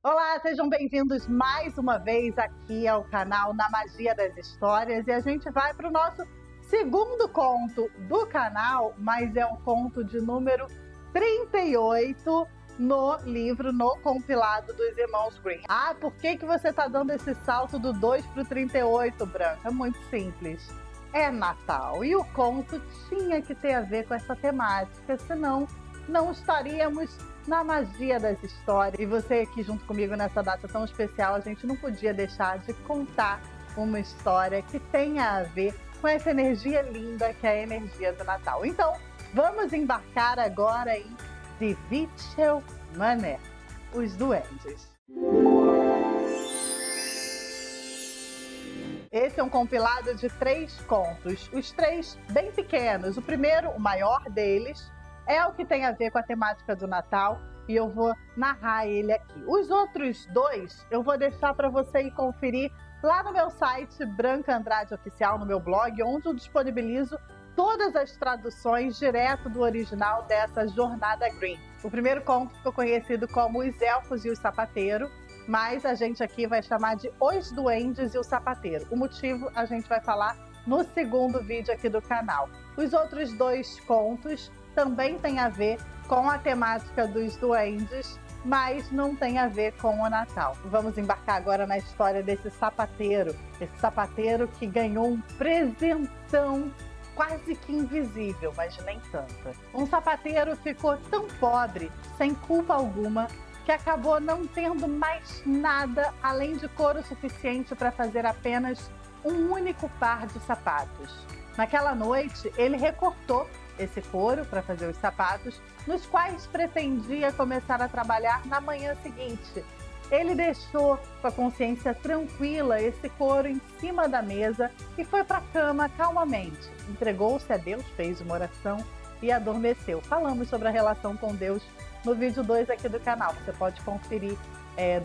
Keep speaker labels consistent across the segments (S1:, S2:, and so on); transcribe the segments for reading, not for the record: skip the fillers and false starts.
S1: Olá, sejam bem-vindos mais uma vez aqui ao canal Na Magia das Histórias e a gente vai para o nosso segundo conto do canal, mas é o conto de número 38 no livro, no compilado dos Irmãos Grimm. Ah, por que você está dando esse salto do 2 para o 38, Branca? Muito simples. É Natal e o conto tinha que ter a ver com essa temática, senão não estaríamos na magia das histórias. E você aqui junto comigo nessa data tão especial, a gente não podia deixar de contar uma história que tenha a ver com essa energia linda que é a energia do Natal. Então, vamos embarcar agora em Die Witchelmänner, os duendes. Esse é um compilado de 3 contos, os 3 bem pequenos. O primeiro, o maior deles, é o que tem a ver com a temática do Natal e eu vou narrar ele aqui. Os outros 2 eu vou deixar para você ir conferir lá no meu site Branca Andrade Oficial, no meu blog, onde eu disponibilizo todas as traduções direto do original dessa jornada Grimm. O primeiro conto ficou conhecido como Os Elfos e o Sapateiro, mas a gente aqui vai chamar de Os Duendes e o Sapateiro. O motivo a gente vai falar no segundo vídeo aqui do canal. Os outros 2 contos também têm a ver com a temática dos duendes, mas não tem a ver com o Natal. Vamos embarcar agora na história desse sapateiro. Esse sapateiro que ganhou um presentão quase que invisível, mas nem tanto. Um sapateiro ficou tão pobre, sem culpa alguma, que acabou não tendo mais nada além de couro suficiente para fazer apenas um único par de sapatos. Naquela noite, ele recortou esse couro para fazer os sapatos, nos quais pretendia começar a trabalhar na manhã seguinte. Ele deixou com a consciência tranquila esse couro em cima da mesa e foi para a cama calmamente. Entregou-se a Deus, fez uma oração e adormeceu. Falamos sobre a relação com Deus no vídeo 2 aqui do canal. Você pode conferir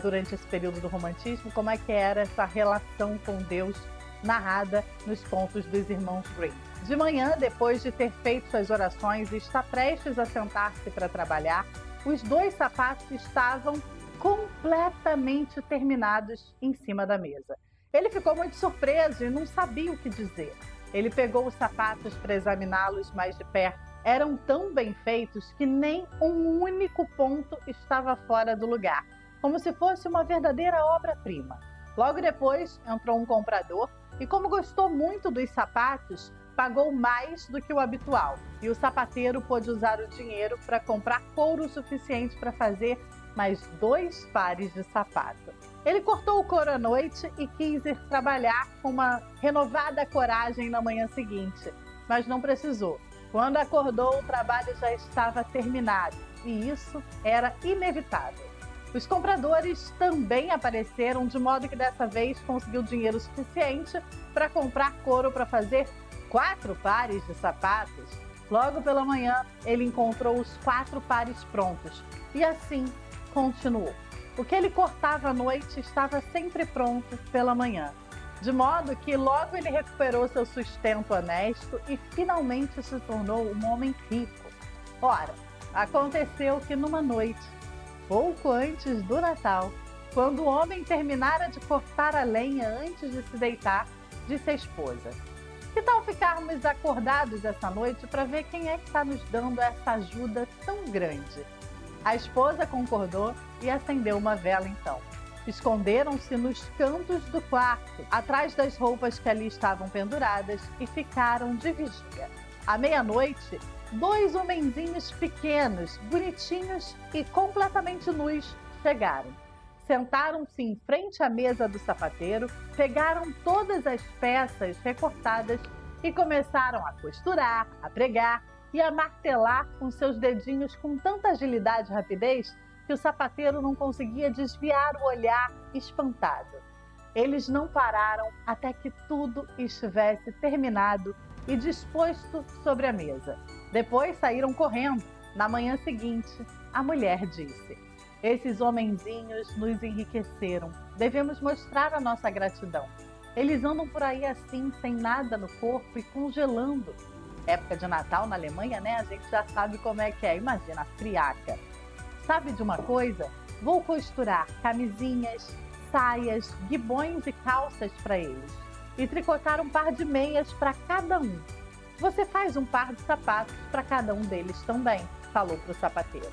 S1: durante esse período do romantismo como é que era essa relação com Deus narrada nos contos dos Irmãos Grimm. De manhã, depois de ter feito suas orações e estar prestes a sentar-se para trabalhar, os 2 sapatos estavam completamente terminados em cima da mesa. Ele ficou muito surpreso e não sabia o que dizer. Ele pegou os sapatos para examiná-los mais de perto. Eram tão bem feitos que nem um único ponto estava fora do lugar, como se fosse uma verdadeira obra-prima. Logo depois, entrou um comprador e, como gostou muito dos sapatos, pagou mais do que o habitual, e o sapateiro pôde usar o dinheiro para comprar couro suficiente para fazer mais 2 pares de sapato. Ele cortou o couro à noite e quis ir trabalhar com uma renovada coragem na manhã seguinte, mas não precisou. Quando acordou, o trabalho já estava terminado, e isso era inevitável. Os compradores também apareceram, de modo que dessa vez conseguiu dinheiro suficiente para comprar couro para fazer 4 pares de sapatos. Logo pela manhã, ele encontrou os 4 pares prontos e assim continuou. O que ele cortava à noite estava sempre pronto pela manhã, de modo que logo ele recuperou seu sustento honesto e finalmente se tornou um homem rico. Ora, aconteceu que numa noite, pouco antes do Natal, quando o homem terminara de cortar a lenha antes de se deitar, disse à esposa: "Que tal ficarmos acordados essa noite para ver quem é que está nos dando essa ajuda tão grande?" A esposa concordou e acendeu uma vela então. Esconderam-se nos cantos do quarto, atrás das roupas que ali estavam penduradas, e ficaram de vigia. À meia-noite, 2 homenzinhos pequenos, bonitinhos e completamente nus chegaram. Sentaram-se em frente à mesa do sapateiro, pegaram todas as peças recortadas e começaram a costurar, a pregar e a martelar com seus dedinhos com tanta agilidade e rapidez que o sapateiro não conseguia desviar o olhar espantado. Eles não pararam até que tudo estivesse terminado e disposto sobre a mesa. Depois saíram correndo. Na manhã seguinte, a mulher disse: "Esses homenzinhos nos enriqueceram. Devemos mostrar a nossa gratidão. Eles andam por aí assim, sem nada no corpo e congelando." Época de Natal na Alemanha, né? A gente já sabe como é que é. Imagina, a friaca. Sabe de uma coisa? Vou costurar camisinhas, saias, guibões e calças para eles e tricotar um par de meias para cada um. Você faz um par de sapatos para cada um deles também, falou para o sapateiro.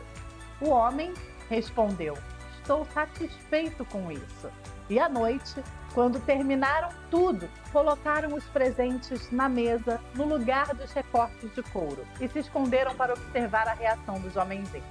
S1: O homem respondeu: estou satisfeito com isso. E à noite, quando terminaram tudo, colocaram os presentes na mesa, no lugar dos recortes de couro, e se esconderam para observar a reação dos homenzinhos.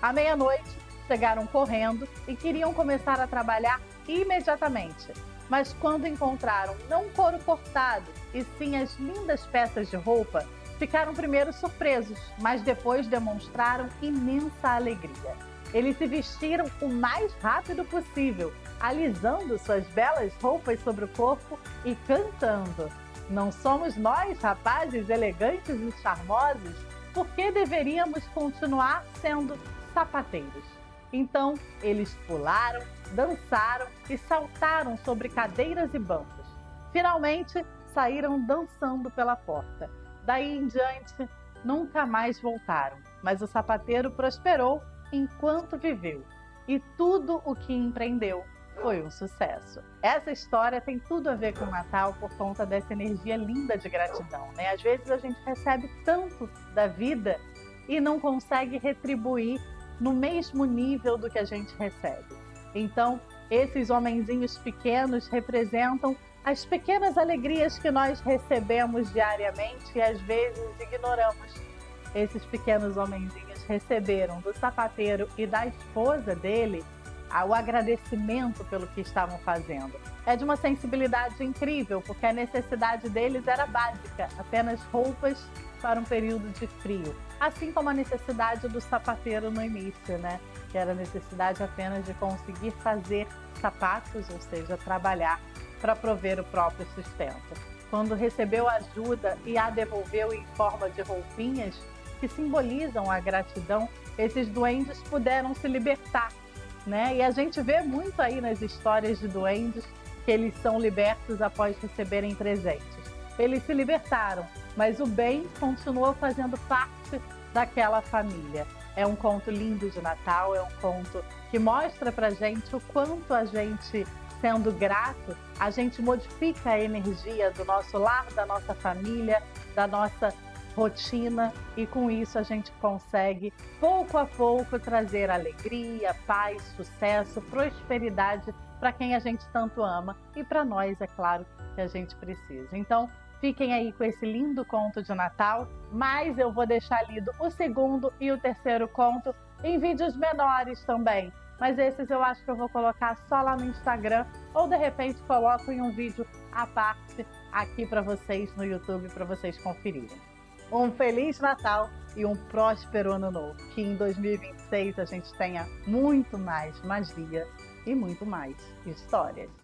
S1: À meia-noite, chegaram correndo e queriam começar a trabalhar imediatamente. Mas quando encontraram não couro cortado, e sim as lindas peças de roupa, ficaram primeiro surpresos, mas depois demonstraram imensa alegria. Eles se vestiram o mais rápido possível, alisando suas belas roupas sobre o corpo e cantando: não somos nós, rapazes elegantes e charmosos? Por que deveríamos continuar sendo sapateiros? Então, eles pularam, dançaram e saltaram sobre cadeiras e bancos. Finalmente, saíram dançando pela porta. Daí em diante, nunca mais voltaram, mas o sapateiro prosperou enquanto viveu, e tudo o que empreendeu foi um sucesso. Essa história tem tudo a ver com o Natal por conta dessa energia linda de gratidão, né? Às vezes a gente recebe tanto da vida e não consegue retribuir no mesmo nível do que a gente recebe. Então, esses homenzinhos pequenos representam as pequenas alegrias que nós recebemos diariamente e às vezes ignoramos. Esses pequenos homenzinhos receberam do sapateiro e da esposa dele o agradecimento pelo que estavam fazendo. É de uma sensibilidade incrível, porque a necessidade deles era básica, apenas roupas para um período de frio. Assim como a necessidade do sapateiro no início, né? Que era a necessidade apenas de conseguir fazer sapatos, ou seja, trabalhar para prover o próprio sustento. Quando recebeu ajuda e a devolveu em forma de roupinhas que simbolizam a gratidão, esses duendes puderam se libertar, né? E a gente vê muito aí nas histórias de duendes que eles são libertos após receberem presentes. Eles se libertaram, mas o bem continuou fazendo parte daquela família. É um conto lindo de Natal, é um conto que mostra pra gente o quanto a gente, sendo grato, a gente modifica a energia do nosso lar, da nossa família, da nossa rotina, e com isso a gente consegue, pouco a pouco, trazer alegria, paz, sucesso, prosperidade para quem a gente tanto ama e para nós, é claro, que a gente precisa. Então, fiquem aí com esse lindo conto de Natal, mas eu vou deixar lido o segundo e o terceiro conto em vídeos menores também. Mas esses eu acho que eu vou colocar só lá no Instagram, ou de repente coloco em um vídeo à parte aqui para vocês no YouTube, para vocês conferirem. Um Feliz Natal e um próspero Ano Novo. Que em 2026 a gente tenha muito mais magia e muito mais histórias.